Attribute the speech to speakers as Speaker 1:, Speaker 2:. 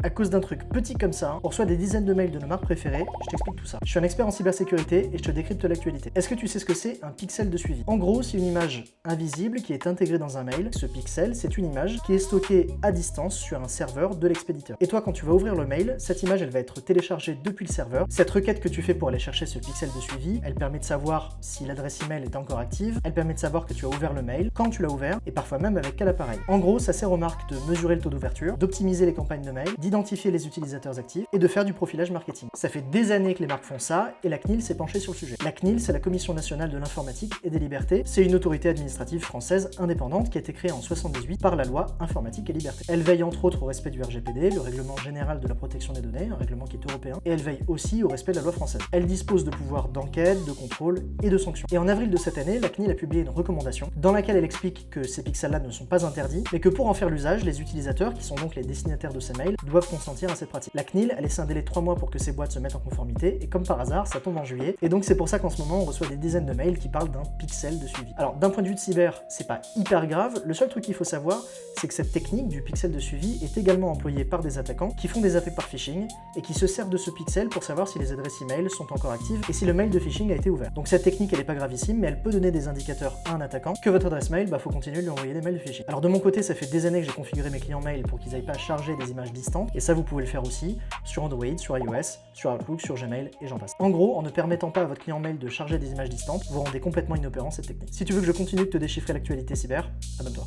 Speaker 1: À cause d'un truc petit comme ça, on reçoit des dizaines de mails de nos marques préférées, je t'explique tout ça. Je suis un expert en cybersécurité et je te décrypte l'actualité. Est-ce que tu sais ce que c'est un pixel de suivi? En gros, c'est une image invisible qui est intégrée dans un mail. Ce pixel, c'est une image qui est stockée à distance sur un serveur de l'expéditeur. Et toi, quand tu vas ouvrir le mail, cette image, elle va être téléchargée depuis le serveur. Cette requête que tu fais pour aller chercher ce pixel de suivi, elle permet de savoir si l'adresse email est encore active, elle permet de savoir que tu as ouvert le mail, quand tu l'as ouvert, et parfois même avec quel appareil. En gros, ça sert aux marques de mesurer le taux d'ouverture, d'optimiser les campagnes de mail, d'identifier les utilisateurs actifs et de faire du profilage marketing. Ça fait des années que les marques font ça et la CNIL s'est penchée sur le sujet. La CNIL, c'est la Commission nationale de l'informatique et des libertés. C'est une autorité administrative française indépendante qui a été créée en 78 par la loi Informatique et Liberté. Elle veille entre autres au respect du RGPD, le règlement général de la protection des données, un règlement qui est européen, et elle veille aussi au respect de la loi française. Elle dispose de pouvoirs d'enquête, de contrôle et de sanctions. Et en avril de cette année, la CNIL a publié une recommandation dans laquelle elle explique que ces pixels-là ne sont pas interdits, mais que pour en faire l'usage, les utilisateurs, qui sont donc les destinataires de ces mails, doivent consentir à cette pratique. La CNIL, elle laisse un délai de 3 mois pour que ces boîtes se mettent en conformité, et comme par hasard, ça tombe en juillet, et donc c'est pour ça qu'en ce moment, on reçoit des dizaines de mails qui parlent d'un pixel de suivi. Alors, d'un point de vue de cyber, c'est pas hyper grave, le seul truc qu'il faut savoir, c'est que cette technique du pixel de suivi est également employée par des attaquants qui font des attaques par phishing, et qui se servent de ce pixel pour savoir si les adresses email sont encore actives, et si le mail de phishing a été ouvert. Donc cette technique, elle est pas gravissime, mais elle peut donner des indicateurs à un attaquant que votre adresse mail, faut continuer de lui envoyer des mails de phishing. Alors de mon côté, ça fait des années que j'ai configuré mes clients mail pour qu'ils n'aillent pas charger des images distantes, et ça vous pouvez le faire aussi sur Android, sur iOS, sur Outlook, sur Gmail et j'en passe. En gros, en ne permettant pas à votre client mail de charger des images distantes, vous rendez complètement inopérant cette technique. Si tu veux que je continue de te déchiffrer l'actualité cyber, abonne-toi.